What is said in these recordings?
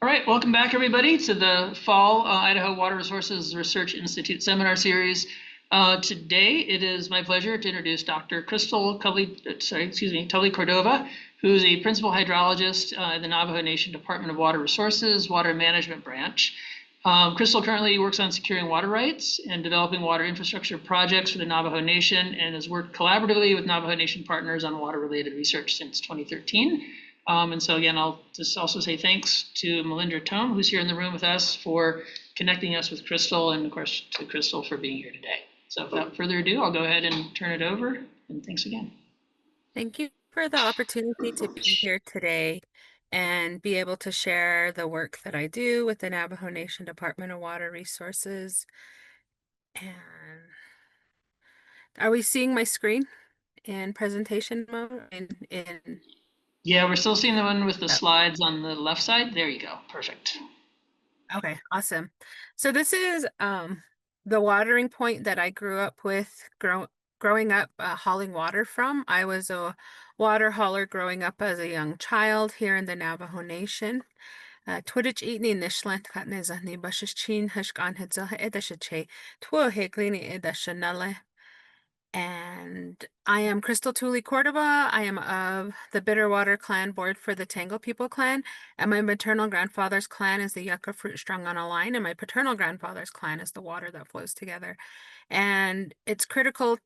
All right, welcome back everybody to the Fall Idaho Water Resources Research Institute seminar series. Today it is my pleasure to introduce Dr. Tulley-Cordova, who's a Principal Hydrologist in the Navajo Nation Department of Water Resources Water Management Branch. Crystal currently works on securing water rights and developing water infrastructure projects for the Navajo Nation and has worked collaboratively with Navajo Nation partners on water-related research since 2013. And so again, I'll just also say thanks to Melinda Tome, who's here in the room with us, for connecting us with Crystal, and of course to Crystal for being here today. So without further ado, I'll go ahead and turn it over, and thanks again. Thank you for the opportunity to be here today and be able to share the work that I do with the Navajo Nation Department of Water Resources. And are we seeing my screen in presentation mode? Yeah, we're still seeing the one with the Oh, slides on the left side. There you go. Perfect. okay, awesome. So this is the watering point that I grew up with, growing up hauling water from. I was a water hauler growing up as a young child here in the Navajo Nation. Twitch eatni nishlant katneza ni bashish chin hashkan hedza edashache two heglini edashanale. And I am Crystal Tulley-Cordova. I am of the Bitterwater Clan board for the Tangle People Clan, and my maternal grandfather's clan is the yucca fruit strung on a line, and my paternal grandfather's clan is the water that flows together. And it's critical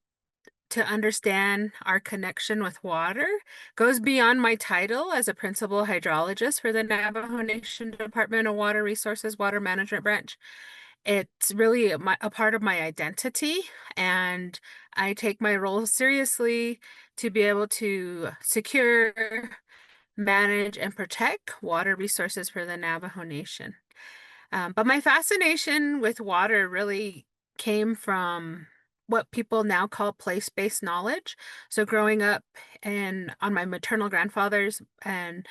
to understand our connection with water. Goes beyond my title as a principal hydrologist for the Navajo Nation Department of Water Resources Water Management Branch. It's really a part of my identity, and I take my role seriously to be able to secure, manage, and protect water resources for the Navajo Nation. But my fascination with water really came from what people now call place-based knowledge. So growing up and on my maternal grandfather's and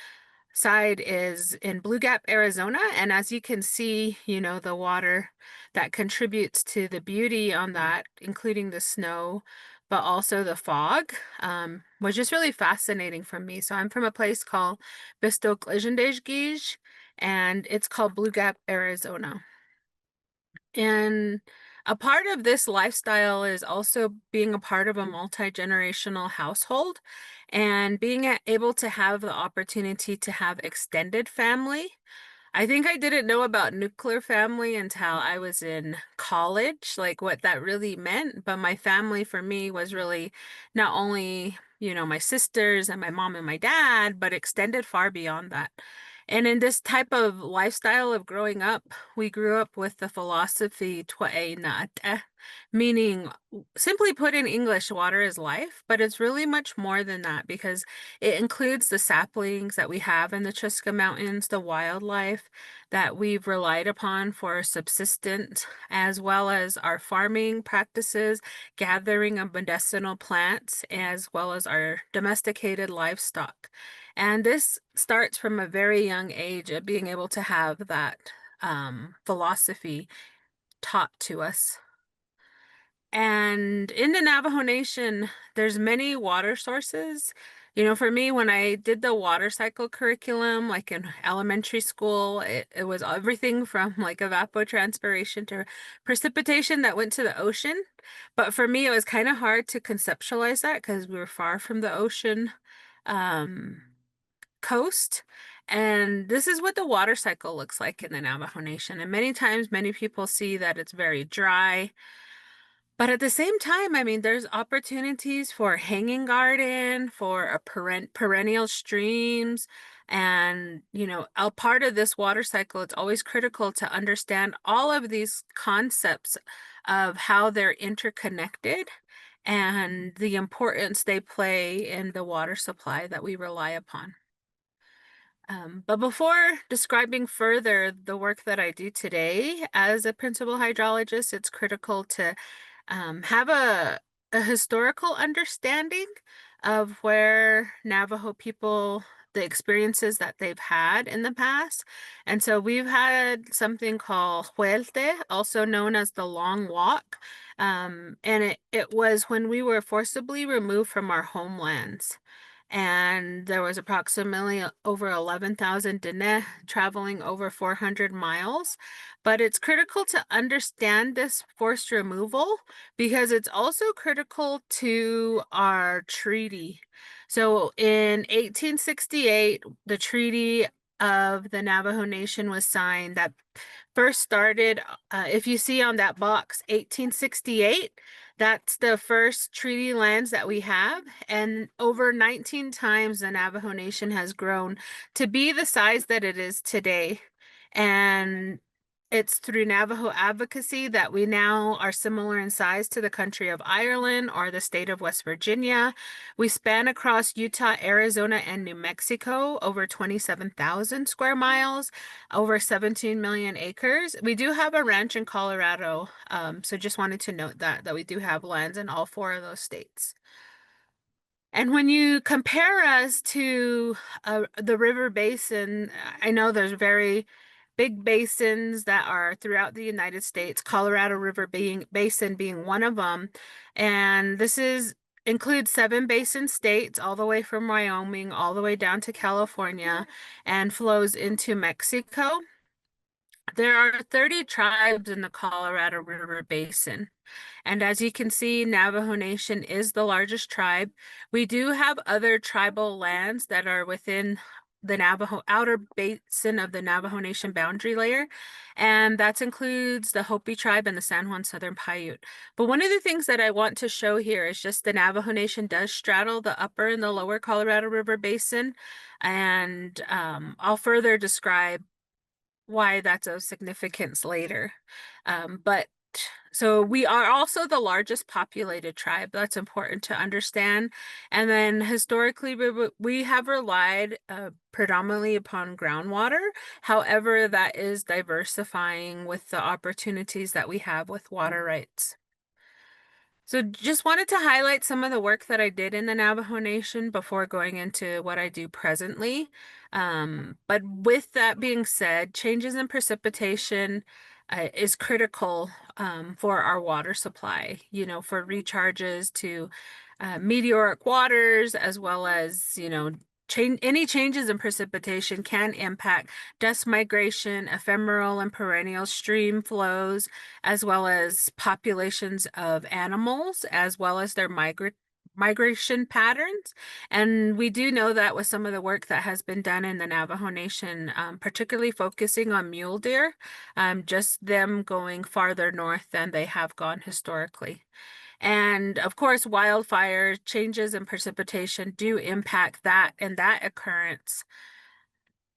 side is in Blue Gap, Arizona. And as you can see, the water that contributes to the beauty on that, including the snow, but also the fog, was just really fascinating for me. So I'm from a place called Bistok Legendage, and it's called Blue Gap, Arizona. And a part of this lifestyle is also being a part of a multi-generational household and being able to have the opportunity to have extended family. I think I didn't know about nuclear family until I was in college, like what that really meant. But my family for me was really not only, my sisters and my mom and my dad, but extended far beyond that. And in this type of lifestyle of growing up, we grew up with the philosophy "Twae na'ate," meaning simply put in English, water is life, but it's really much more than that because it includes the saplings that we have in the Chuska Mountains, the wildlife that we've relied upon for subsistence, as well as our farming practices, gathering of medicinal plants, as well as our domesticated livestock. And this starts from a very young age of being able to have that philosophy taught to us. And in the Navajo Nation, there's many water sources. For me, when I did the water cycle curriculum, like in elementary school, it was everything from like evapotranspiration to precipitation that went to the ocean. But for me, it was kind of hard to conceptualize that because we were far from the ocean coast. And this is what the water cycle looks like in the Navajo Nation. And many times, many people see that it's very dry. But at the same time, I mean, there's opportunities for hanging garden, for a perennial streams. And, a part of this water cycle, it's always critical to understand all of these concepts of how they're interconnected and the importance they play in the water supply that we rely upon. But before describing further the work that I do today as a principal hydrologist, it's critical to have a historical understanding of where Navajo people, the experiences that they've had in the past. And so we've had something called Huelte, also known as the Long Walk. And it was when we were forcibly removed from our homelands. and there was approximately over 11,000 Diné traveling over 400 miles. But it's critical to understand this forced removal because it's also critical to our treaty. So in 1868, the Treaty of the Navajo Nation was signed that first started, if you see on that box, 1868, that's the first treaty lands that we have. And over 19 times the Navajo Nation has grown to be the size that it is today. And it's through Navajo advocacy that we now are similar in size to the country of Ireland or the state of West Virginia. We span across Utah, Arizona, and New Mexico, over 27,000 square miles, over 17 million acres. We do have a ranch in Colorado, so just wanted to note that we do have lands in all four of those states. And when you compare us to the river basin, I know there's very big basins that are throughout the United States, Colorado River basin being one of them. And this includes 7 basin states, all the way from Wyoming, all the way down to California, and flows into Mexico. There are 30 tribes in the Colorado River Basin. And as you can see, Navajo Nation is the largest tribe. We do have other tribal lands that are within the Navajo outer basin of the Navajo Nation boundary layer, and that includes the Hopi tribe and the San Juan Southern Paiute. But one of the things that I want to show here is just the Navajo Nation does straddle the upper and the lower Colorado River Basin, and I'll further describe why that's of significance later. But so we are also the largest populated tribe. That's important to understand. And then historically, we have relied predominantly upon groundwater. However, that is diversifying with the opportunities that we have with water rights. So just wanted to highlight some of the work that I did in the Navajo Nation before going into what I do presently. But with that being said, changes in precipitation is critical for our water supply, for recharges to meteoric waters, as well as, any changes in precipitation can impact dust migration, ephemeral and perennial stream flows, as well as populations of animals, as well as their migration patterns. And we do know that with some of the work that has been done in the Navajo Nation, particularly focusing on mule deer, just them going farther north than they have gone historically. And of course, wildfire changes in precipitation do impact that and that occurrence.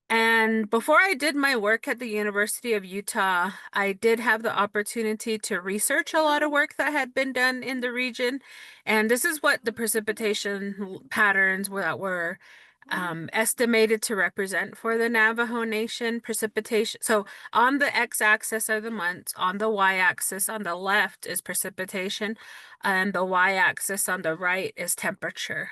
And before I did my work at the University of Utah, I did have the opportunity to research a lot of work that had been done in the region. And this is what the precipitation patterns that were estimated to represent for the Navajo Nation precipitation. So on the x-axis are the months, on the y-axis on the left is precipitation, and the y-axis on the right is temperature.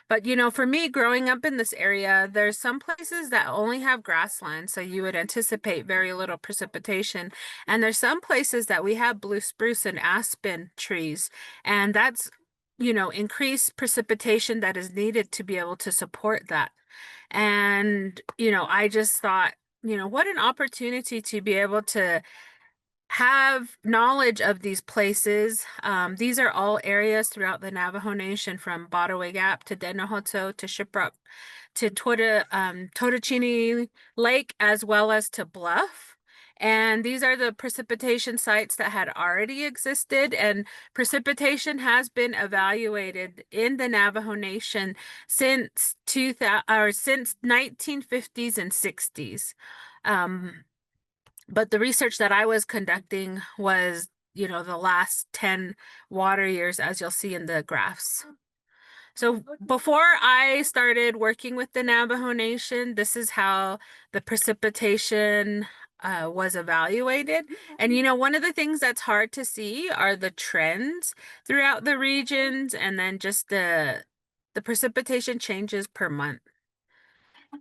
But for me, growing up in this area, there's some places that only have grassland, so you would anticipate very little precipitation. And there's some places that we have blue spruce and aspen trees, and that's, increased precipitation that is needed to be able to support that. And, I just thought, what an opportunity to be able to have knowledge of these places. These are all areas throughout the Navajo Nation, from Botaway Gap to Denahoto to Shiprock to Totochini Lake, as well as to Bluff. And these are the precipitation sites that had already existed, and precipitation has been evaluated in the Navajo Nation since 2000 or since 1950s and 60s. But the research that I was conducting was, the last 10 water years, as you'll see in the graphs. So before I started working with the Navajo Nation, this is how the precipitation was evaluated. And one of the things that's hard to see are the trends throughout the regions, and then just the precipitation changes per month.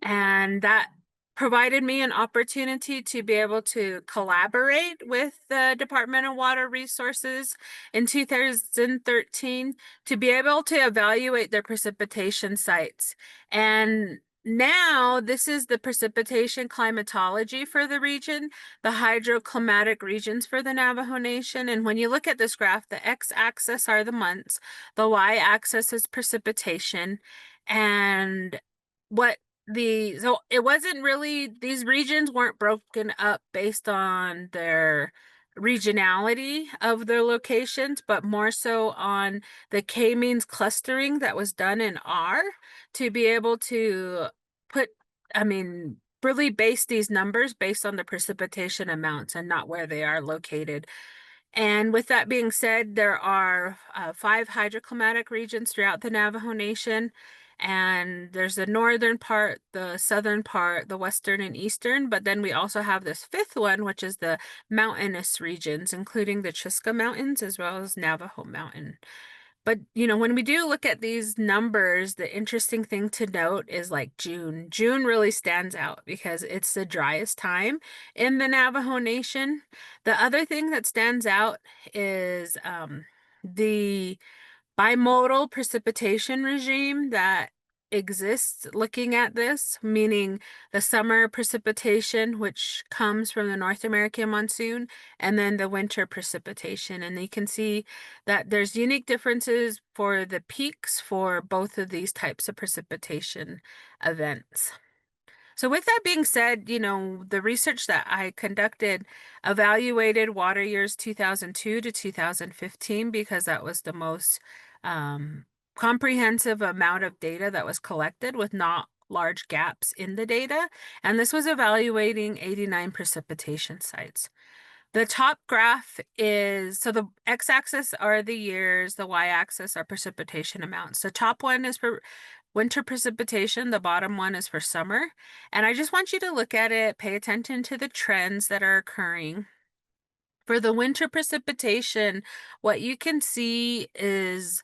And that provided me an opportunity to be able to collaborate with the Department of Water Resources in 2013 to be able to evaluate their precipitation sites. And now this is the precipitation climatology for the region, the hydroclimatic regions for the Navajo Nation. And when you look at this graph, the x-axis are the months, the y-axis is precipitation, and what so it wasn't really, these regions weren't broken up based on their regionality of their locations, but more so on the k-means clustering that was done in R to be able to put, I mean, really base these numbers based on the precipitation amounts and not where they are located. And with that being said, there are 5 hydroclimatic regions throughout the Navajo Nation. And there's the northern part, the southern part, the western and eastern. But then we also have this 5th one, which is the mountainous regions, including the Chiska Mountains as well as Navajo Mountain. But, when we do look at these numbers, the interesting thing to note is like June. June really stands out because it's the driest time in the Navajo Nation. The other thing that stands out is the bimodal precipitation regime that exists looking at this, meaning the summer precipitation, which comes from the North American monsoon, and then the winter precipitation. And you can see that there's unique differences for the peaks for both of these types of precipitation events. So with that being said, the research that I conducted evaluated water years 2002 to 2015 because that was the most comprehensive amount of data that was collected with not large gaps in the data. And this was evaluating 89 precipitation sites. The top graph is, so the x-axis are the years, the y-axis are precipitation amounts. The top one is for winter precipitation, the bottom one is for summer. And I just want you to look at it, pay attention to the trends that are occurring. For the winter precipitation, what you can see is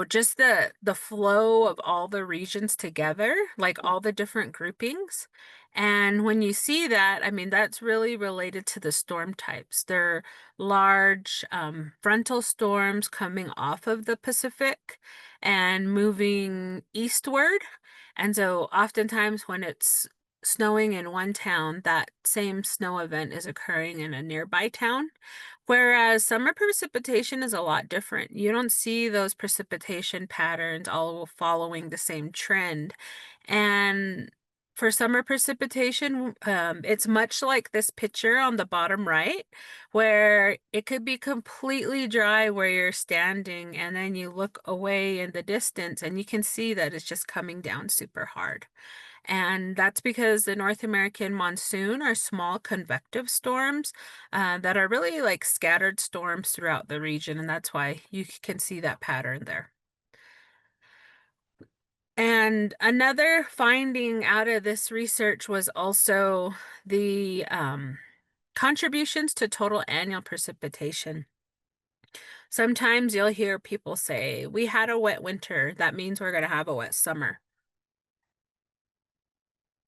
just the flow of all the regions together, like all the different groupings. And when you see that, I mean, that's really related to the storm types. They're large frontal storms coming off of the Pacific and moving eastward. And so oftentimes when it's snowing in one town, that same snow event is occurring in a nearby town. Whereas summer precipitation is a lot different. You don't see those precipitation patterns all following the same trend. And for summer precipitation, it's much like this picture on the bottom right, where it could be completely dry where you're standing, and then you look away in the distance and you can see that it's just coming down super hard. And that's because the North American monsoon are small convective storms that are really like scattered storms throughout the region. And that's why you can see that pattern there. And another finding out of this research was also the contributions to total annual precipitation. Sometimes you'll hear people say, we had a wet winter. That means we're going to have a wet summer.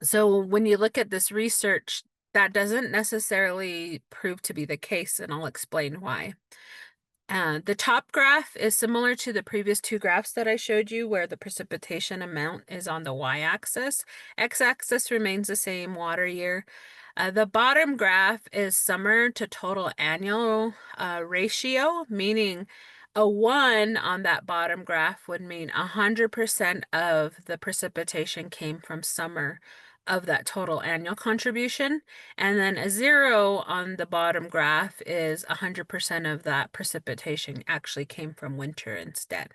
So when you look at this research, that doesn't necessarily prove to be the case, and I'll explain why. The top graph is similar to the previous 2 graphs that I showed you, where the precipitation amount is on the y-axis. X-axis remains the same, water year. The bottom graph is summer to total annual ratio, meaning a 1 on that bottom graph would mean 100% of the precipitation came from summer of that total annual contribution. And then a 0 on the bottom graph is 100% of that precipitation actually came from winter instead.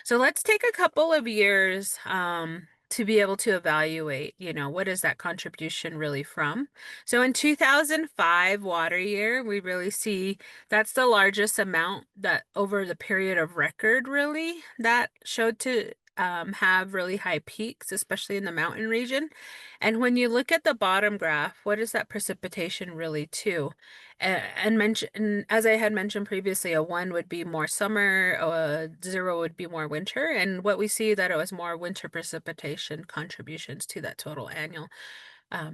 So let's take a couple of years to be able to evaluate, what is that contribution really from? So in 2005 water year, we really see that's the largest amount that over the period of record really that showed to have really high peaks, especially in the mountain region. And when you look at the bottom graph, what is that precipitation really to? And as I had mentioned previously, a 1 would be more summer, a 0 would be more winter. And what we see that it was more winter precipitation contributions to that total annual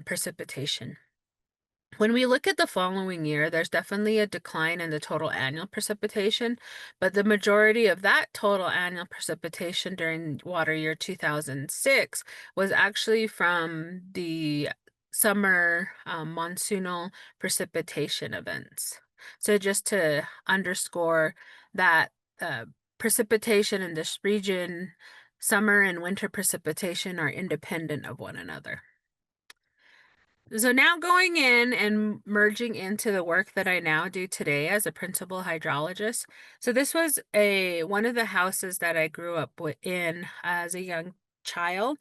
precipitation. When we look at the following year, there's definitely a decline in the total annual precipitation, but the majority of that total annual precipitation during water year 2006 was actually from the summer monsoonal precipitation events. So just to underscore that precipitation in this region, summer and winter precipitation are independent of one another. So now going in and merging into the work that I now do today as a principal hydrologist. So this was one of the houses that I grew up in as a young child.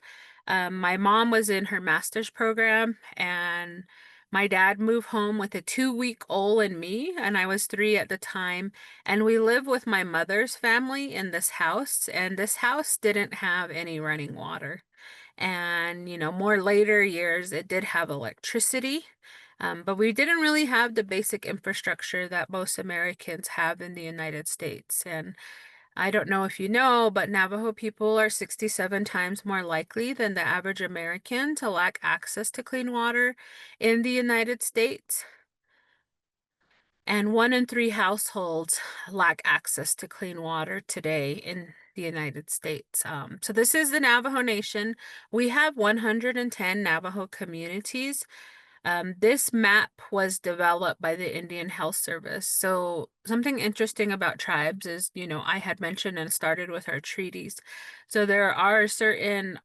My mom was in her master's program, and my dad moved home with a 2-week-old and me, and I was 3 at the time. And we lived with my mother's family in this house, and this house didn't have any running water. And, more later years, it did have electricity, but we didn't really have the basic infrastructure that most Americans have in the United States. And I don't know if you know, but Navajo people are 67 times more likely than the average American to lack access to clean water in the United States. And 1 in 3 households lack access to clean water today in the United States. So this is the Navajo Nation. We have 110 Navajo communities. This map was developed by the Indian Health Service. So something interesting about tribes is, I had mentioned and started with our treaties. So there are certain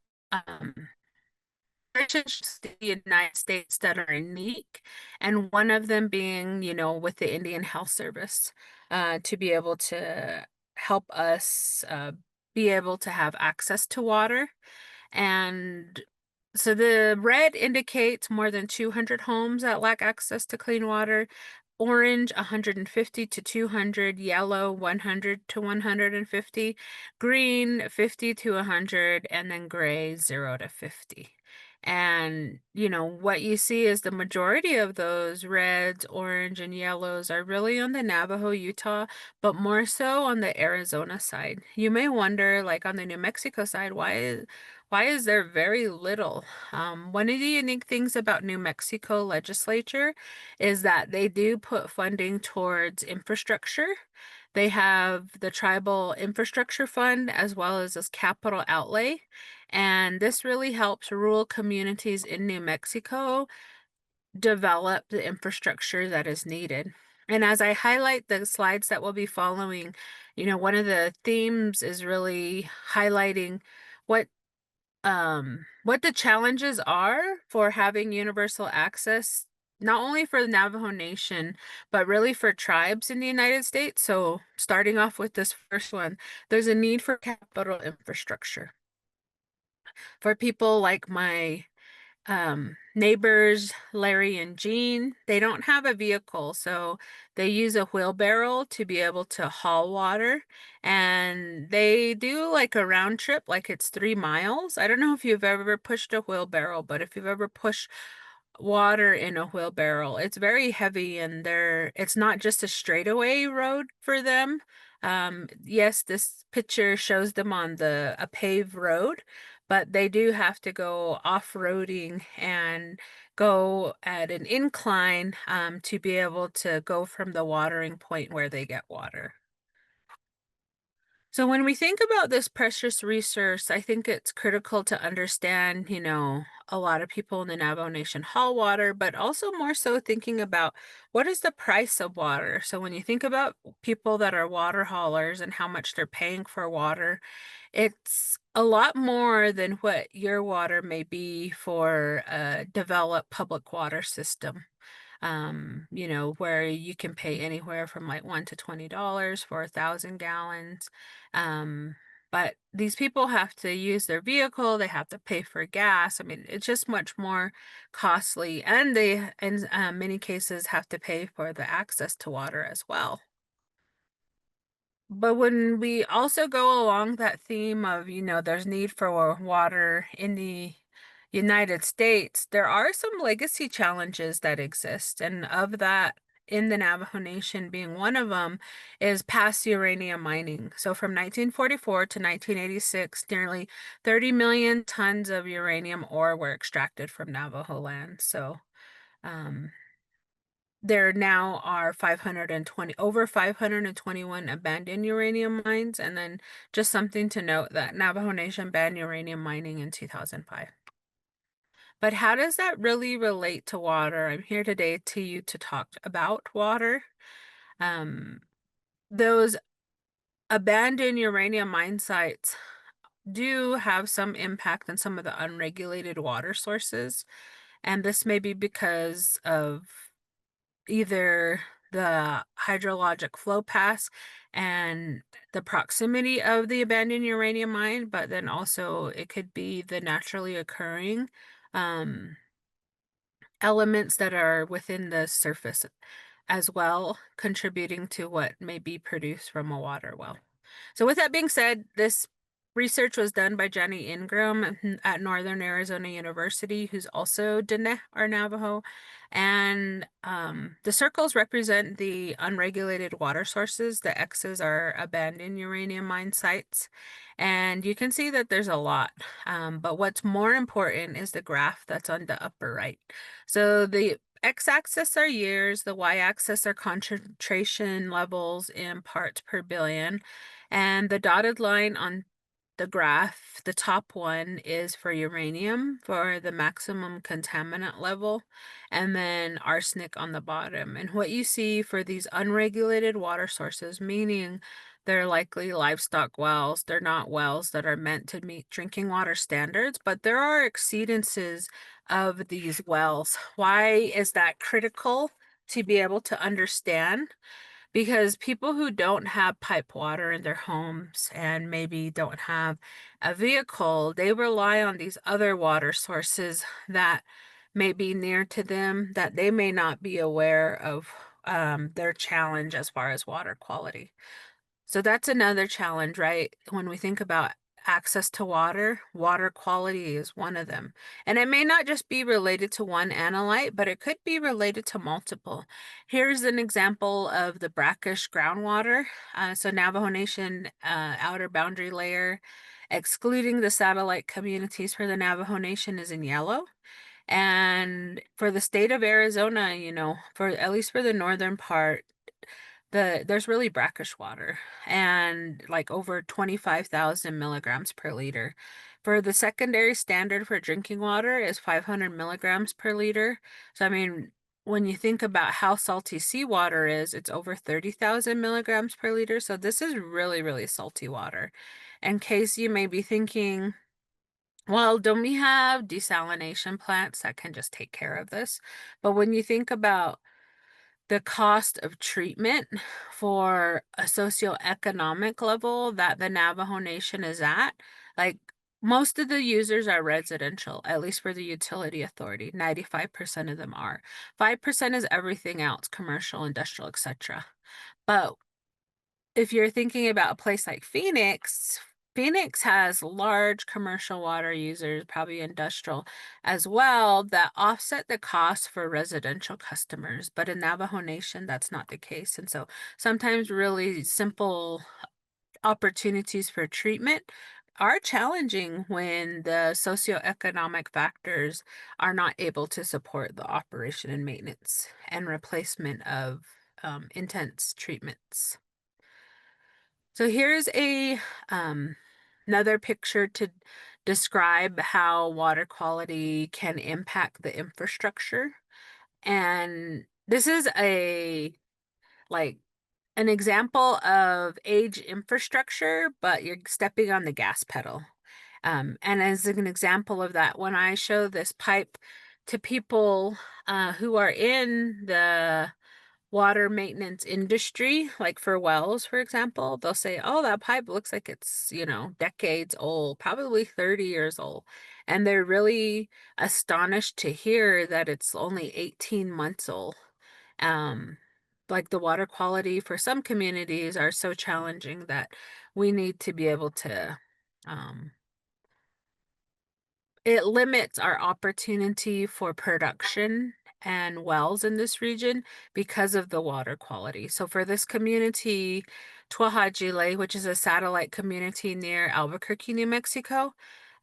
relationships to the United States that are unique, and one of them being, with the Indian Health Service, to be able to help us be able to have access to water. And so the red indicates more than 200 homes that lack access to clean water. Orange, 150 to 200, yellow, 100 to 150, green, 50 to 100, and then gray, 0 to 50. And, what you see is the majority of those reds, orange, and yellows are really on the Navajo, Utah, but more so on the Arizona side. You may wonder, like on the New Mexico side, why is there very little? One of the unique things about New Mexico legislature is that they do put funding towards infrastructure. They have the tribal infrastructure fund as well as this capital outlay. And this really helps rural communities in New Mexico develop the infrastructure that is needed. And as I highlight the slides that will be following, one of the themes is really highlighting what what the challenges are for having universal access, not only for the Navajo Nation, but really for tribes in the United States. So starting off with this first one, there's a need for capital infrastructure. For people like my neighbors, Larry and Jean, they don't have a vehicle, so they use a wheelbarrow to be able to haul water. And they do like a round trip, like it's 3 miles. I don't know if you've ever pushed a wheelbarrow, but if you've ever pushed water in a wheelbarrow, it's very heavy, and it's not just a straightaway road for them. Yes, this picture shows them on a paved road, but they do have to go off-roading and go at an incline to be able to go from the watering point where they get water. So when we think about this precious resource, I think it's critical to understand, a lot of people in the Navajo Nation haul water, but also more so thinking about what is the price of water. So when you think about people that are water haulers and how much they're paying for water, it's a lot more than what your water may be for a developed public water system. Where you can pay anywhere from like $1 to $20 for 1,000 gallons. But these people have to use their vehicle, they have to pay for gas. I mean, it's just much more costly, and they, in many cases, have to pay for the access to water as well. But when we also go along that theme of, there's need for water in the United States, there are some legacy challenges that exist. And of that in the Navajo Nation being one of them, is past uranium mining. So from 1944 to 1986, nearly 30 million tons of uranium ore were extracted from Navajo land. So um, there now are over 521 abandoned uranium mines. And then just something to note that Navajo Nation banned uranium mining in 2005. But how does that really relate to water? I'm here today to talk about water. Um, those abandoned uranium mine sites do have some impact on some of the unregulated water sources. And this may be because of either the hydrologic flow paths and the proximity of the abandoned uranium mine, but then also it could be the naturally occurring um, elements that are within the surface as well, contributing to what may be produced from a water well. So with that being said, this research was done by Jenny Ingram at Northern Arizona University, who's also Diné or Navajo. And the circles represent the unregulated water sources. The X's are abandoned uranium mine sites. And you can see that there's a lot. But what's more important is the graph that's on the upper right. So the x-axis are years, the y-axis are concentration levels in parts per billion, and the dotted line on the graph, the top one is for uranium for the maximum contaminant level, and then arsenic on the bottom. And what you see for these unregulated water sources, meaning they're likely livestock wells, they're not wells that are meant to meet drinking water standards, but there are exceedances of these wells. Why is that critical to be able to understand? Because people who don't have pipe water in their homes and maybe don't have a vehicle, they rely on these other water sources that may be near to them that they may not be aware of their challenge as far as water quality. So that's another challenge, right? When we think about access to water, water quality is one of them. And it may not just be related to one analyte, but it could be related to multiple. Here's an example of the brackish groundwater. So Navajo Nation outer boundary layer, excluding the satellite communities for the Navajo Nation, is in yellow. And for the state of Arizona, for at least for the northern part, there's really brackish water and like over 25,000 milligrams per liter. For the secondary standard for drinking water is 500 milligrams per liter. So, I mean, when you think about how salty seawater is, it's over 30,000 milligrams per liter. So this is really, really salty water. In case you may be thinking, well, don't we have desalination plants that can just take care of this? But when you think about the cost of treatment for a socioeconomic level that the Navajo Nation is at, like most of the users are residential, at least for the utility authority. 95% of them are. 5% is everything else, commercial, industrial, etc. But if you're thinking about a place like Phoenix, Phoenix has large commercial water users, probably industrial as well, that offset the cost for residential customers. But in Navajo Nation, that's not the case. And so sometimes really simple opportunities for treatment are challenging when the socioeconomic factors are not able to support the operation and maintenance and replacement of intense treatments. So here's a another picture to describe how water quality can impact the infrastructure. And this is like an example of age infrastructure, but you're stepping on the gas pedal. And as an example of that, when I show this pipe to people who are in the water maintenance industry, like for wells, for example, they'll say, oh, that pipe looks like it's, decades old, probably 30 years old. And they're really astonished to hear that it's only 18 months old. Um, like the water quality for some communities are so challenging that we need to be able to, it limits our opportunity for production and wells in this region because of the water quality. So for this community, Tuahajile, which is a satellite community near Albuquerque, New Mexico,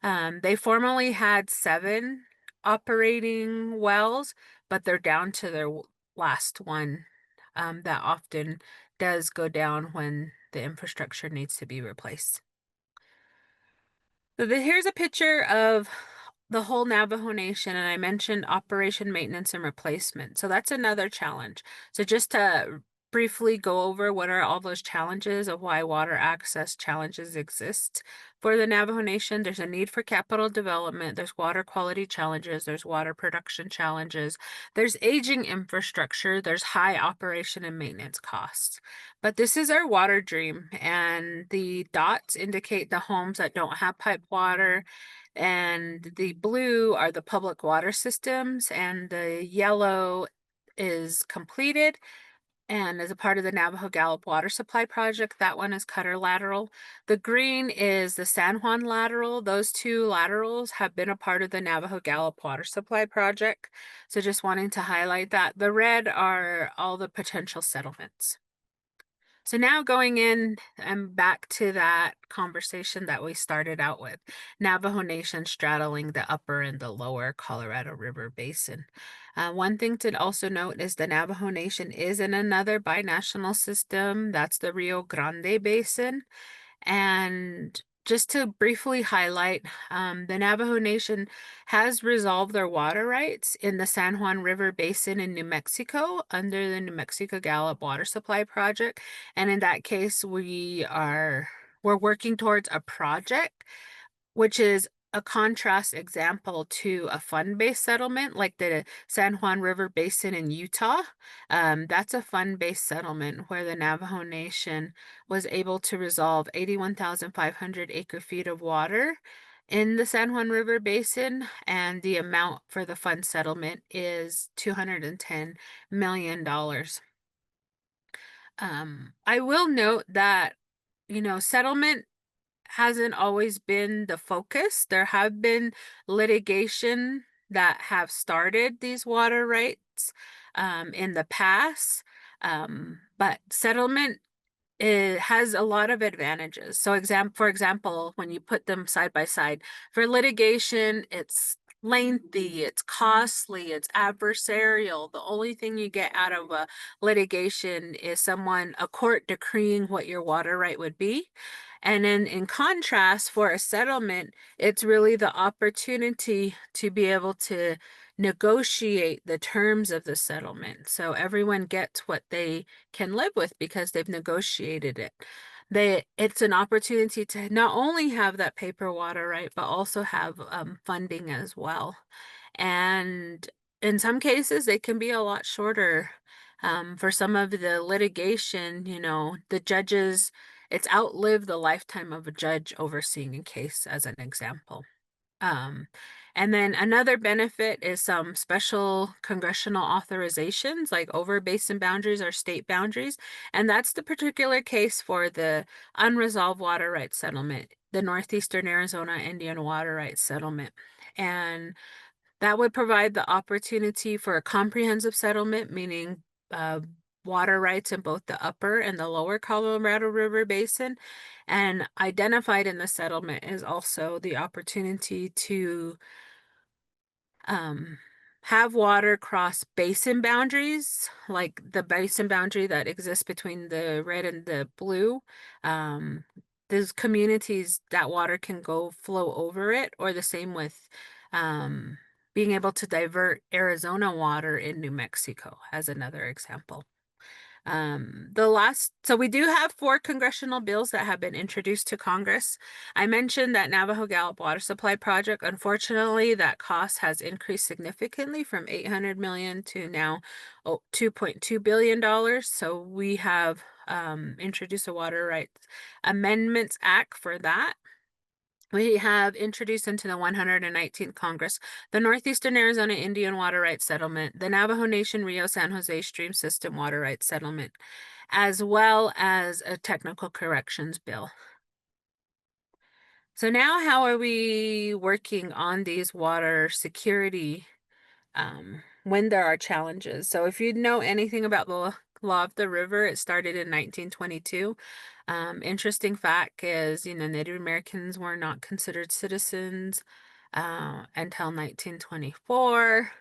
they formerly had 7 operating wells, but they're down to their last one. That often does go down when the infrastructure needs to be replaced. So here's a picture of the whole Navajo Nation, and I mentioned operation, maintenance, and replacement. So that's another challenge. So just to briefly go over what are all those challenges of why water access challenges exist for the Navajo Nation. There's a need for capital development, there's water quality challenges, there's water production challenges, there's aging infrastructure, there's high operation and maintenance costs. But this is our water dream, and the dots indicate the homes that don't have pipe water, and the blue are the public water systems, and the yellow is completed and as a part of the Navajo Gallup Water Supply Project. That one is Cutter Lateral. The green is the San Juan Lateral. Those 2 laterals have been a part of the Navajo Gallup Water Supply Project. So just wanting to highlight that. The red are all the potential settlements. So now going in and back to that conversation that we started out with, Navajo Nation straddling the upper and the lower Colorado River Basin. One thing to also note is the Navajo Nation is in another binational system. That's the Rio Grande Basin. And just to briefly highlight, the Navajo Nation has resolved their water rights in the San Juan River Basin in New Mexico under the New Mexico Gallup Water Supply Project. And in that case, we're working towards a project, which is a contrast example to a fund-based settlement like the San Juan River Basin in Utah. That's a fund-based settlement where the Navajo Nation was able to resolve 81,500 acre-feet of water in the San Juan River Basin, and the amount for the fund settlement is $210 million. I will note that, settlement hasn't always been the focus. There have been litigation that have started these water rights in the past, but settlement, it has a lot of advantages. So for example, when you put them side by side, for litigation, it's lengthy, it's costly, it's adversarial. The only thing you get out of a litigation is a court decreeing what your water right would be. And then in contrast, for a settlement, it's really the opportunity to be able to negotiate the terms of the settlement. So everyone gets what they can live with because they've negotiated it. It's an opportunity to not only have that paper water right, but also have funding as well. And in some cases, they can be a lot shorter. For some of the litigation, the judges, it's outlived the lifetime of a judge overseeing a case, as an example. Um, and then another benefit is some special congressional authorizations, like over basin boundaries or state boundaries. And that's the particular case for the unresolved water rights settlement, the Northeastern Arizona Indian Water Rights Settlement. And that would provide the opportunity for a comprehensive settlement, meaning water rights in both the upper and the lower Colorado River Basin. And identified in the settlement is also the opportunity to have water cross basin boundaries, like the basin boundary that exists between the red and the blue. Those communities, that water can flow over it, or the same with being able to divert Arizona water in New Mexico, as another example. So we do have 4 congressional bills that have been introduced to Congress. I mentioned that Navajo Gallup Water Supply Project. Unfortunately, that cost has increased significantly from $800 million to now $2.2 billion. So we have introduced a Water Rights Amendments Act for that. We have introduced into the 119th Congress the Northeastern Arizona Indian Water Rights Settlement, the Navajo Nation Rio San Jose Stream System Water Rights Settlement, as well as a technical corrections bill. So now how are we working on these water security when there are challenges. So if you know anything about the law of the river, it started in 1922. Interesting fact is, Native Americans were not considered citizens until 1924.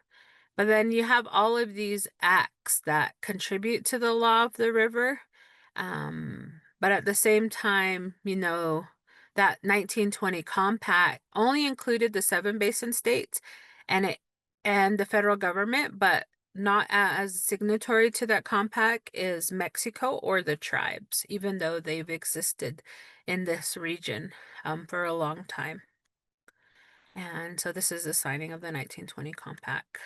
But then you have all of these acts that contribute to the law of the river. But at the same time, that 1920 compact only included the seven basin states and the federal government, but not as signatory to that compact is Mexico or the tribes, even though they've existed in this region for a long time. And so this is the signing of the 1920 compact.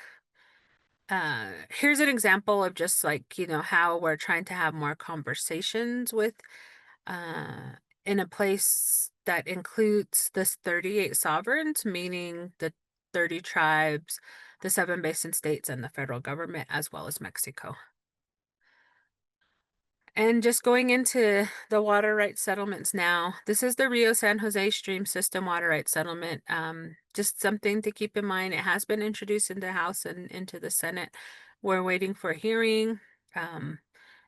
Here's an example of just like, how we're trying to have more conversations with uh in a place that includes this 38 sovereigns, meaning the 30 tribes, the seven basin states, and the federal government, as well as Mexico. And just going into the water rights settlements now, this is the Rio San Jose Stream System Water Rights Settlement. Just something to keep in mind. It has been introduced into the House and into the Senate. We're waiting for a hearing.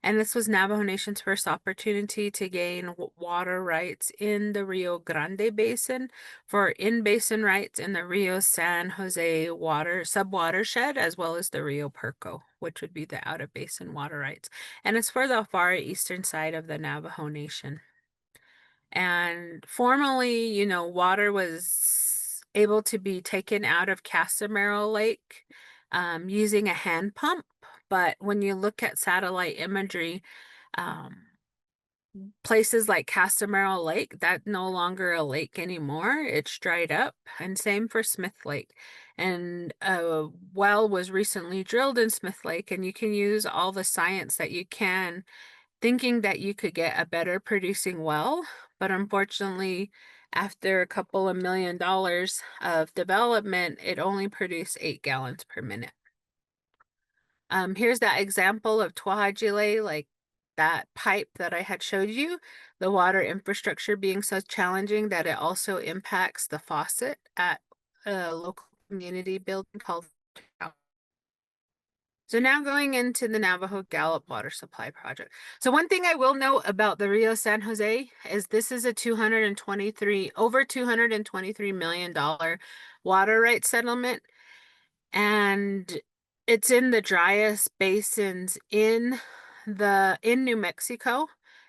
And this was Navajo Nation's first opportunity to gain water rights in the Rio Grande Basin for in-basin rights in the Rio San Jose water sub-watershed, as well as the Rio Perco, which would be the out-of-basin water rights. And it's for the far eastern side of the Navajo Nation. And formerly, water was able to be taken out of Casamaro Lake using a hand pump. But when you look at satellite imagery, places like Casamaro Lake, that's no longer a lake anymore. It's dried up. And same for Smith Lake. And a well was recently drilled in Smith Lake, and you can use all the science that you can, thinking that you could get a better producing well. But unfortunately, after a couple of $1 million of development, it only produced 8 gallons per minute. Here's that example of Tuahajile, like that pipe that I had showed you, the water infrastructure being so challenging that it also impacts the faucet at a local community building called. So now going into the Navajo Gallup Water Supply Project. So one thing I will note about the Rio San Jose is this is a over $223 million water rights settlement. And it's in the driest basins in New Mexico.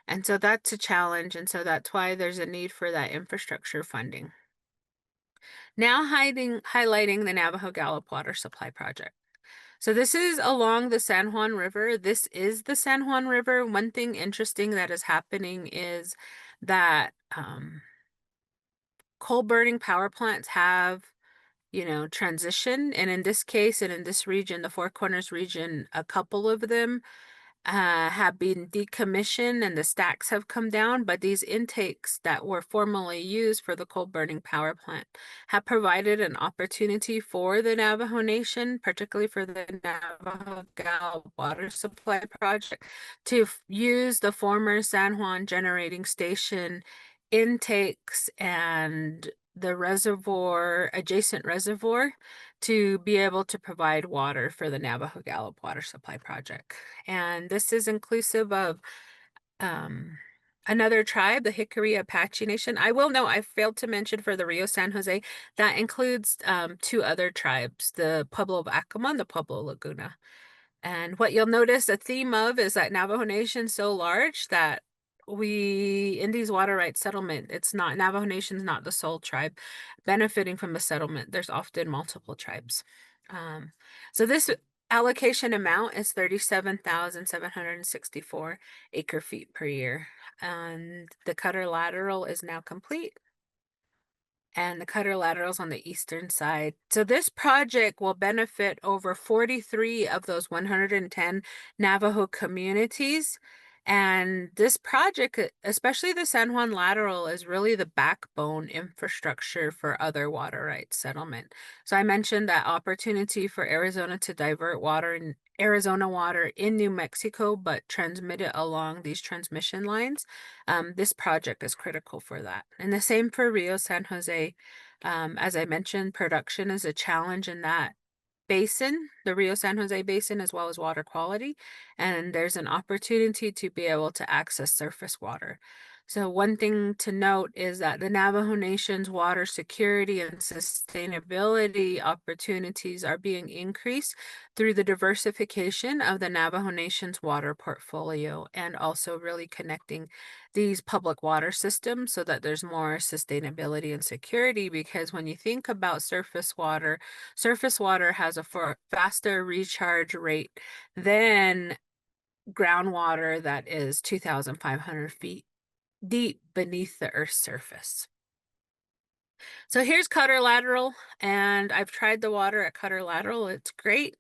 And so that's a challenge. And so that's why there's a need for that infrastructure funding. Now highlighting the Navajo Gallup Water Supply Project. So this is along the San Juan River. This is the San Juan River. One thing interesting that is happening is that coal burning power plants have transition. And in this case, and in this region, the Four Corners region, a couple of them have been decommissioned and the stacks have come down, but these intakes that were formerly used for the coal burning power plant have provided an opportunity for the Navajo Nation, particularly for the Navajo Gallup Water Supply Project, to use the former San Juan generating station intakes and the adjacent reservoir, to be able to provide water for the Navajo Gallup Water Supply Project. And this is inclusive of another tribe, the Hickory Apache Nation. I will note, I failed to mention for the Rio San Jose, that includes 2 other tribes, the Pueblo of Acoma and the Pueblo Laguna. And what you'll notice a theme of is that Navajo Nation is so large that in these water rights settlement, Navajo Nation is not the sole tribe benefiting from the settlement. There's often multiple tribes. So this allocation amount is 37,764 acre feet per year. And the cutter lateral is now complete. And the cutter laterals on the eastern side. So this project will benefit over 43 of those 110 Navajo communities. And this project, especially the San Juan lateral, is really the backbone infrastructure for other water rights settlement. So I mentioned that opportunity for Arizona to divert Arizona water in New Mexico, but transmit it along these transmission lines. This project is critical for that. And the same for Rio San Jose. As I mentioned, production is a challenge in that basin, the Rio San Jose Basin, as well as water quality. And there's an opportunity to be able to access surface water. So one thing to note is that the Navajo Nation's water security and sustainability opportunities are being increased through the diversification of the Navajo Nation's water portfolio, and also really connecting these public water systems so that there's more sustainability and security. Because when you think about surface water has a faster recharge rate than groundwater that is 2,500 feet deep beneath the Earth's surface. So here's Cutter Lateral, and I've tried the water at Cutter Lateral. It's great.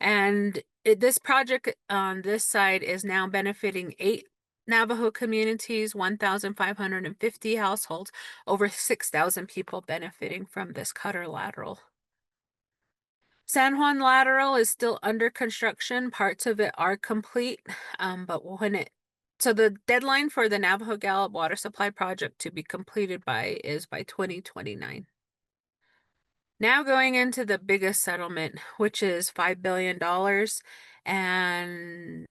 And this project on this side is now benefiting 8 Navajo communities, 1,550 households, over 6,000 people benefiting from this Cutter Lateral. San Juan Lateral is still under construction. Parts of it are complete, so the deadline for the Navajo Gallup water supply project to be completed is by 2029. Now going into the biggest settlement, which is $5 billion, and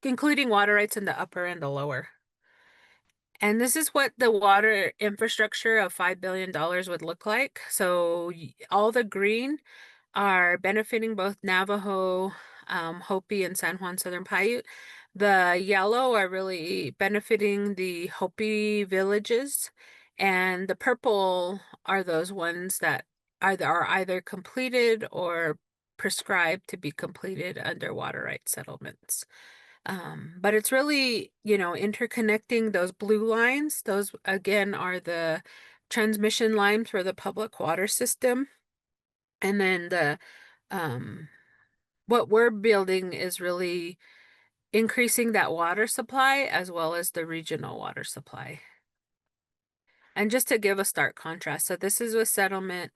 including water rights in the upper and the lower. And this is what the water infrastructure of $5 billion would look like. So all the green are benefiting both Navajo, Hopi, and San Juan Southern Paiute. The yellow are really benefiting the Hopi villages, and the purple are those ones that are either completed or prescribed to be completed under water rights settlements. But it's really, interconnecting those blue lines. Those, again, are the transmission lines for the public water system. And then what we're building is really increasing that water supply as well as the regional water supply. And just to give a stark contrast, so this is with settlement,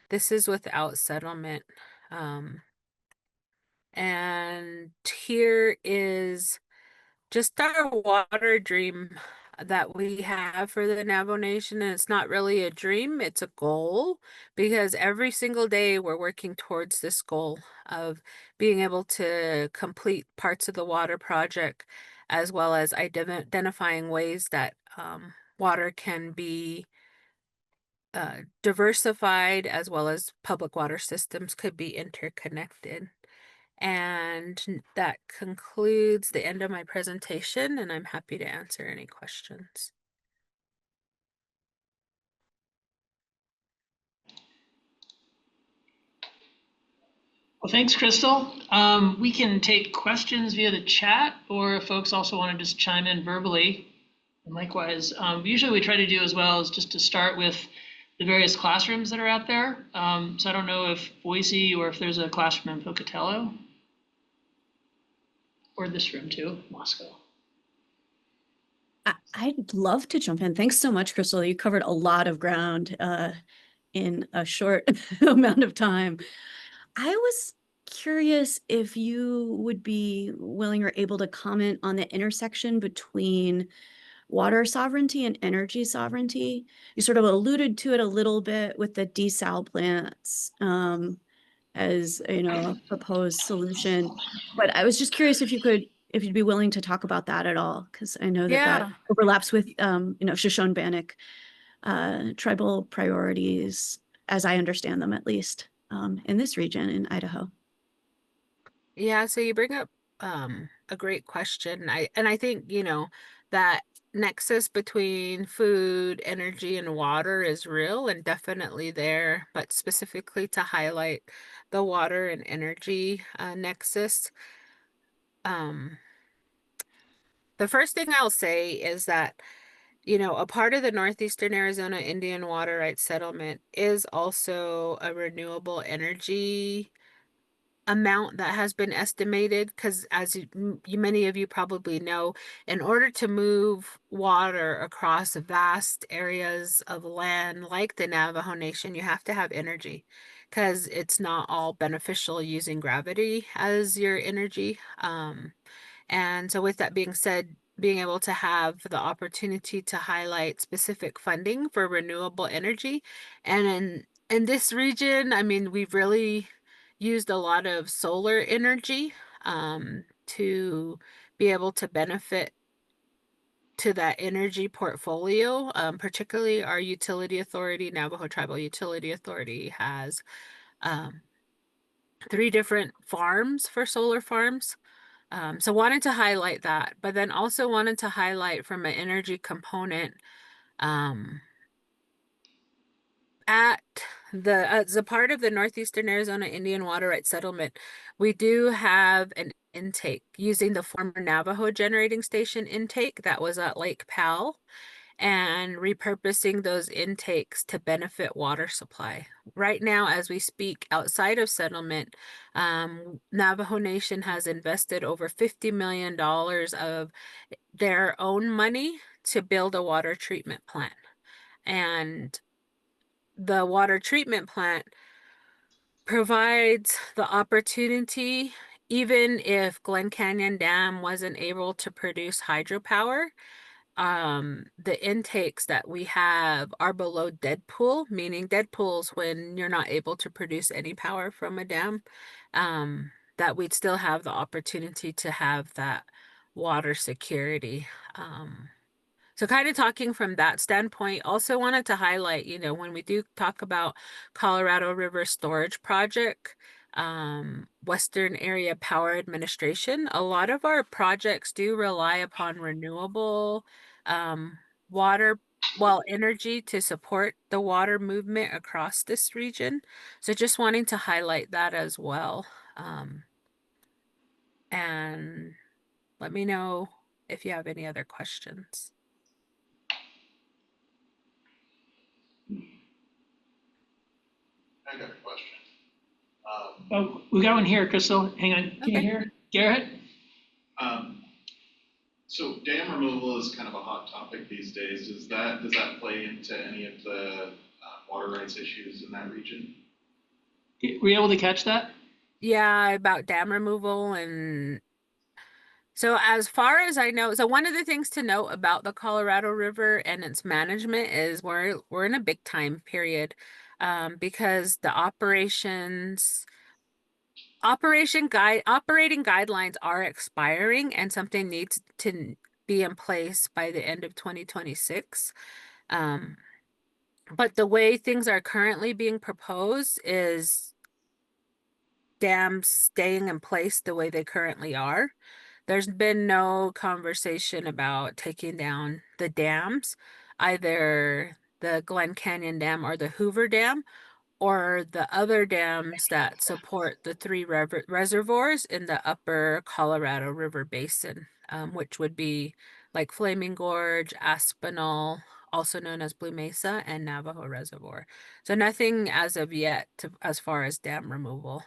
this is without settlement. And here is just our water dream that we have for the Navajo Nation. And it's not really a dream, it's a goal, because every single day we're working towards this goal of being able to complete parts of the water project, as well as identifying ways that water can be diversified, as well as public water systems could be interconnected. And that concludes the end of my presentation, and I'm happy to answer any questions. Well, thanks, Crystal. We can take questions via the chat, or if folks also want to just chime in verbally. And likewise, usually we try to do as well is just to start with the various classrooms that are out there. So I don't know if Boise or if there's a classroom in Pocatello. Or this room too, Moscow. I'd love to jump in. Thanks so much, Crystal. You covered a lot of ground in a short amount of time. I was curious if you would be willing or able to comment on the intersection between water sovereignty and energy sovereignty. You sort of alluded to it a little bit with the desal plants as a proposed solution, but I was just curious if you'd be willing to talk about that at all, because I know that overlaps with Shoshone-Bannock tribal priorities, as I understand them, at least in this region in Idaho. Yeah, so you bring up a great question. I think, that nexus between food, energy, and water is real and definitely there, but specifically to highlight the water and energy nexus. The first thing I'll say is that, a part of the Northeastern Arizona Indian Water Rights Settlement is also a renewable energy amount that has been estimated, because as many of you probably know, in order to move water across vast areas of land like the Navajo Nation, you have to have energy, because it's not all beneficial using gravity as your energy. And so with that being said, being able to have the opportunity to highlight specific funding for renewable energy, and In this region, I mean, we've really used a lot of solar energy to be able to benefit to that energy portfolio. Particularly our utility authority, Navajo Tribal Utility Authority, has 3 different farms for solar farms. So wanted to highlight that, but then also wanted to highlight from an energy component, at as a part of the Northeastern Arizona Indian Water Rights Settlement, we do have an intake using the former Navajo generating station intake that was at Lake Powell, and repurposing those intakes to benefit water supply. Right now, as we speak, outside of settlement, Navajo Nation has invested over $50 million of their own money to build a water treatment plant. And the water treatment plant provides the opportunity, even if Glen Canyon Dam wasn't able to produce hydropower, the intakes that we have are below dead pool, meaning dead pools when you're not able to produce any power from a dam, that we'd still have the opportunity to have that water security. So kind of talking from that standpoint, also wanted to highlight, when we do talk about Colorado River Storage Project, Western Area Power Administration, a lot of our projects do rely upon renewable water, energy to support the water movement across this region. So just wanting to highlight that as well. And let me know if you have any other questions. I got a question. Oh, we got one here, Crystal. Hang on. Can you Okay. hear? Garrett? So dam removal is kind of a hot topic these days. Does that play into any of the water rights issues in that region? Were you able to catch that? Yeah, about dam removal. And so as far as I know, so one of the things to note about the Colorado River and its management is we're in a big time period, because the operating guidelines are expiring, and something needs to be in place by the end of 2026. But the way things are currently being proposed is dams staying in place the way they currently are. There's been no conversation about taking down the dams, either the Glen Canyon Dam or the Hoover Dam, or the other dams that support the 3 reservoirs in the upper Colorado River Basin, which would be like Flaming Gorge, Aspinall, also known as Blue Mesa, and Navajo Reservoir. So nothing as of yet as far as dam removal.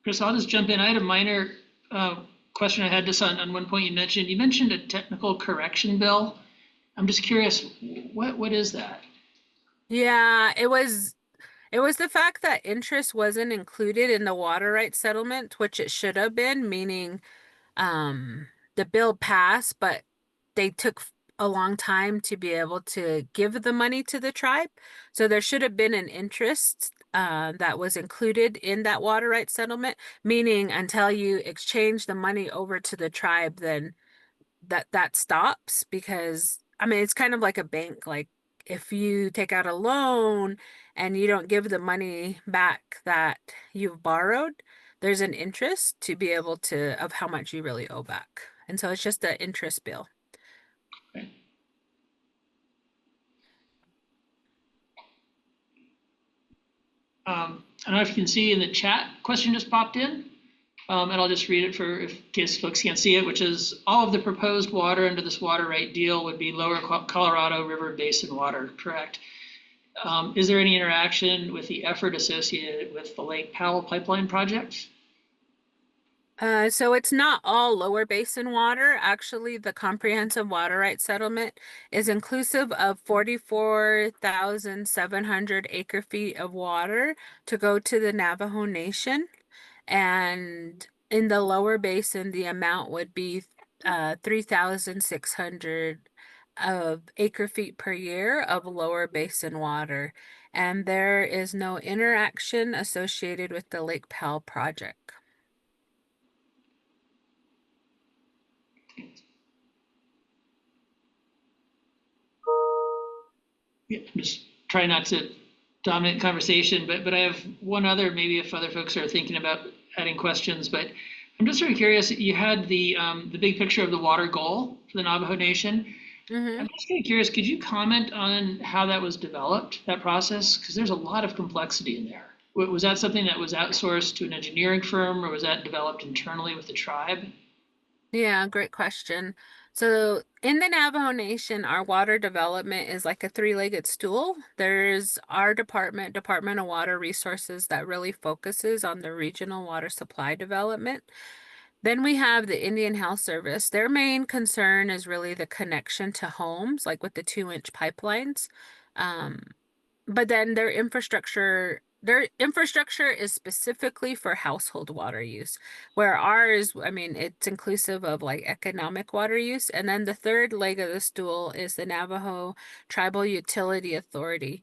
Chris, I'll just jump in. I had a minor question I had just on one point you mentioned. You mentioned a technical correction bill. I'm just curious, what is that? Yeah, it was the fact that interest wasn't included in the water rights settlement, which it should have been, meaning the bill passed, but they took a long time to be able to give the money to the tribe. So there should have been an interest that was included in that water rights settlement, meaning until you exchange the money over to the tribe, then that stops. Because I mean, it's kind of like a bank. Like if you take out a loan and you don't give the money back that you've borrowed, there's an interest to be able to of how much you really owe back. And so it's just an interest bill. Okay. I don't know if you can see in the chat, question just popped in. And I'll just read it in case folks can't see it, which is all of the proposed water under this water right deal would be lower Colorado River Basin water, correct? Is there any interaction with the effort associated with the Lake Powell pipeline project? So it's not all lower basin water. Actually, the comprehensive water rights settlement is inclusive of 44,700 acre feet of water to go to the Navajo Nation. And in the lower basin, the amount would be 3,600 of acre feet per year of lower basin water, and there is no interaction associated with the Lake Powell project. Yeah, I'm just trying not to dominate the conversation, but I have one other, maybe if other folks are thinking about adding questions, but I'm just sort of curious, you had the big picture of the water goal for the Navajo Nation. Mm-hmm. I'm just kind of curious, could you comment on how that was developed, that process? Because there's a lot of complexity in there. Was that something that was outsourced to an engineering firm, or was that developed internally with the tribe? Yeah, great question. So in the Navajo Nation, our water development is like a three-legged stool. There's our department, Department of Water Resources, that really focuses on the regional water supply development. Then we have the Indian Health Service. Their main concern is really the connection to homes, like with the 2-inch pipelines. Um, but then their infrastructure is specifically for household water use, where ours, I mean, it's inclusive of like economic water use. And then the third leg of the stool is the Navajo Tribal Utility Authority.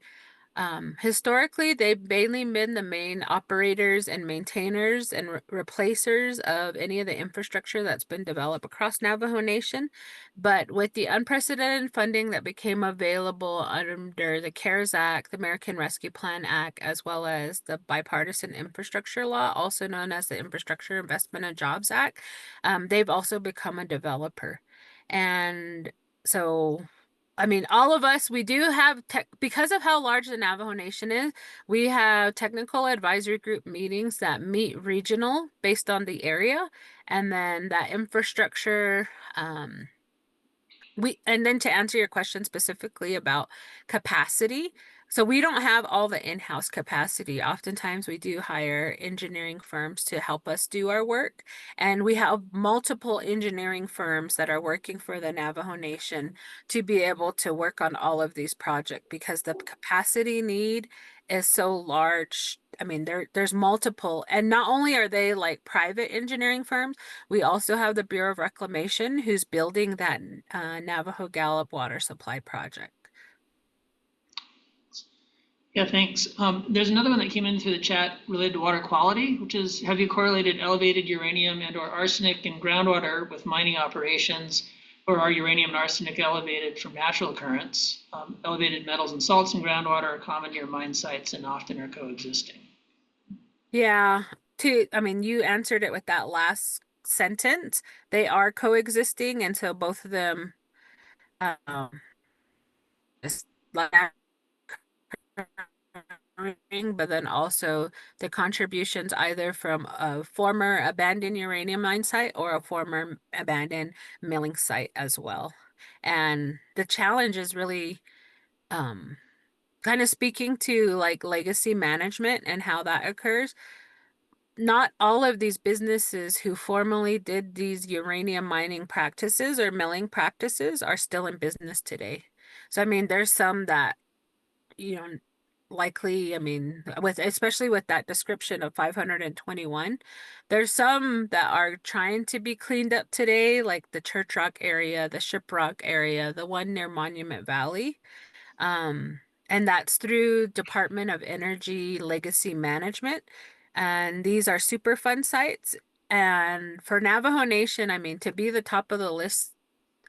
Historically, they've mainly been the main operators and maintainers and replacers of any of the infrastructure that's been developed across Navajo Nation. But with the unprecedented funding that became available under the CARES Act, the American Rescue Plan Act, as well as the Bipartisan Infrastructure Law, also known as the Infrastructure Investment and Jobs Act, they've also become a developer. And so I mean, all of us, we do have because of how large the Navajo Nation is, we have technical advisory group meetings that meet regional based on the area, and then that infrastructure, and then to answer your question specifically about capacity, so we don't have all the in-house capacity. Oftentimes we do hire engineering firms to help us do our work. And we have multiple engineering firms that are working for the Navajo Nation to be able to work on all of these projects because the capacity need is so large. I mean, there's multiple, and not only are they like private engineering firms, we also have the Bureau of Reclamation who's building that Navajo Gallup water supply project. Yeah, thanks. There's another one that came in through the chat related to water quality, which is, have you correlated elevated uranium and or arsenic in groundwater with mining operations, or are uranium and arsenic elevated from natural occurrence? Elevated metals and salts in groundwater are common near mine sites and often are coexisting. Yeah, I mean, you answered it with that last sentence. They are coexisting, and so both of them, just like but then also the contributions either from a former abandoned uranium mine site or a former abandoned milling site as well. And the challenge is really kind of speaking to like legacy management and how that occurs. Not all of these businesses who formerly did these uranium mining practices or milling practices are still in business today. So I mean, there's some that, you know, likely, I mean, especially with that description of 521, there's some that are trying to be cleaned up today, like the Church Rock area, the Shiprock area, the one near Monument Valley. And that's through Department of Energy Legacy Management. And these are Superfund sites. And for Navajo Nation, I mean, to be the top of the list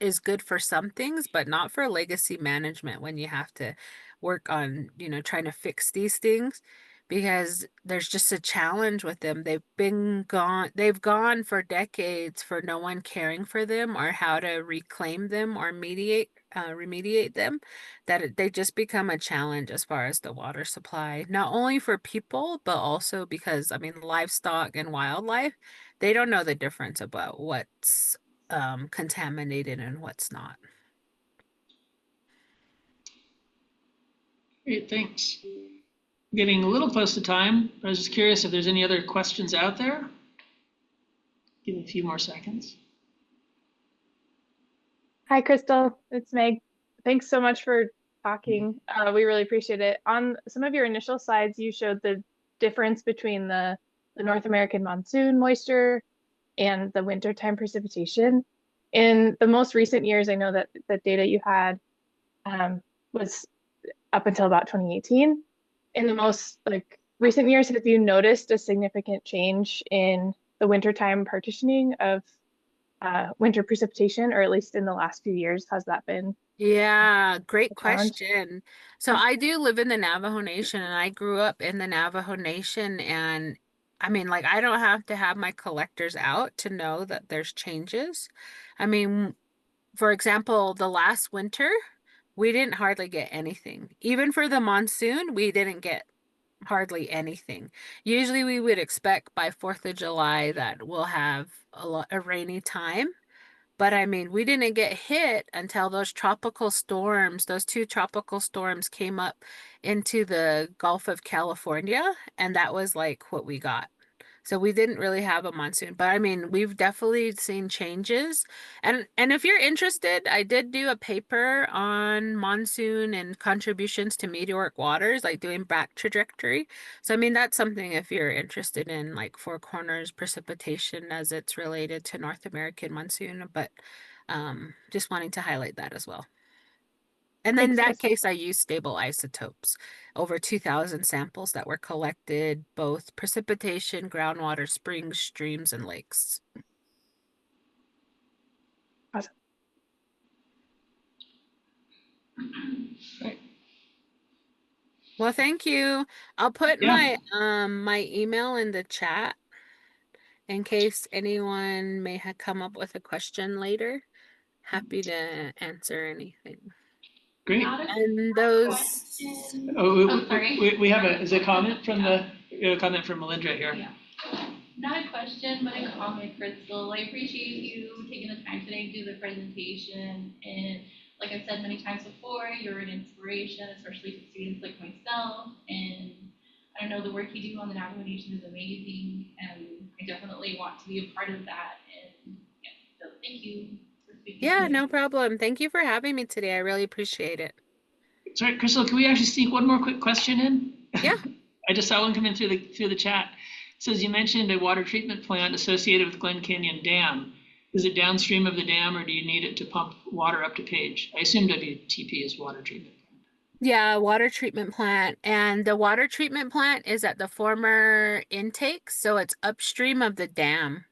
is good for some things, but not for legacy management when you have to work on, trying to fix these things because there's just a challenge with them. They've gone for decades for no one caring for them or how to reclaim them or remediate them, that they just become a challenge as far as the water supply, not only for people, but also because, I mean, livestock and wildlife, they don't know the difference about what's contaminated and what's not. Great, thanks. Getting a little close to time. I was just curious if there's any other questions out there. Give it a few more seconds. Hi, Crystal. It's Meg. Thanks so much for talking. We really appreciate it. On some of your initial slides, you showed the difference between the North American monsoon moisture and the wintertime precipitation. In the most recent years, I know that the data you had was up until about 2018. In the most recent years, have you noticed a significant change in the wintertime partitioning of winter precipitation, or at least in the last few years, has that been Yeah, great a challenge? question. So I do live in the Navajo Nation and I grew up in the Navajo Nation, and I mean, like, I don't have to have my collectors out to know that there's changes. I mean, for example, the last winter, we didn't hardly get anything. Even for the monsoon, we didn't get hardly anything. Usually we would expect by 4th of July that we'll have a rainy time. But I mean, we didn't get hit until those tropical storms, those 2 tropical storms came up into the Gulf of California, and that was like what we got. So we didn't really have a monsoon, but I mean, we've definitely seen changes. And if you're interested, I did do a paper on monsoon and contributions to meteoric waters, like doing back trajectory. So I mean, that's something if you're interested in, like, Four Corners precipitation as it's related to North American monsoon, but just wanting to highlight that as well. And then in Thanks, that Crystal. case, I used stable isotopes, over 2,000 samples that were collected, both precipitation, groundwater, springs, streams, and lakes. Awesome. Right. Well, thank you. I'll put Yeah. my email in the chat in case anyone may have come up with a question later. Happy to answer anything. Great. And those. Oh, we have is a comment from comment from Melindra here. Yeah. Not a question, but a comment, Crystal. I appreciate you taking the time today to do the presentation. And like I've said many times before, you're an inspiration, especially to students like myself. And I know the work you do on the Navajo Nation is amazing. And I definitely want to be a part of that. And yeah, so thank you for speaking. Yeah, no problem. Thank you for having me today. I really appreciate it. Sorry, Crystal, can we actually sneak one more quick question in? Yeah. I just saw one come in through the chat. It says you mentioned a water treatment plant associated with Glen Canyon Dam. Is it downstream of the dam, or do you need it to pump water up to Page? I assume WTP is water treatment. Yeah, water treatment plant. And the water treatment plant is at the former intake, so it's upstream of the dam.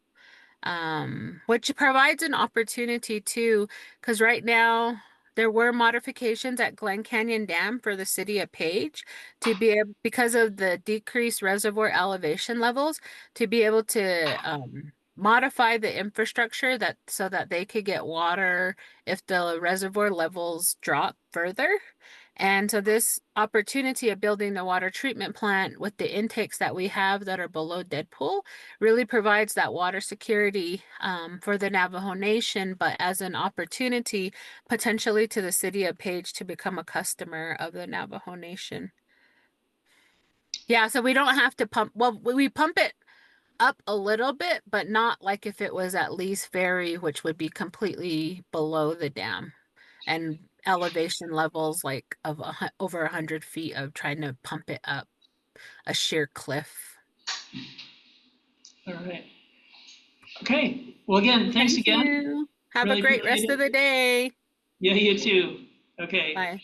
Which provides an opportunity too, because right now there were modifications at Glen Canyon Dam for the city of Page to be able, because of the decreased reservoir elevation levels, to be able to modify the infrastructure that so that they could get water if the reservoir levels drop further. And so this opportunity of building the water treatment plant with the intakes that we have that are below dead pool really provides that water security for the Navajo Nation, but as an opportunity potentially to the city of Page to become a customer of the Navajo Nation. Yeah, so we don't have to pump, well, we pump it up a little bit, but not like if it was at Lee's Ferry, which would be completely below the dam, and elevation levels like of over 100 feet of trying to pump it up a sheer cliff. All right. Okay. Well, again, thanks again. You. Have Really a great rest appreciate of the day. Yeah, you too. Okay. Bye.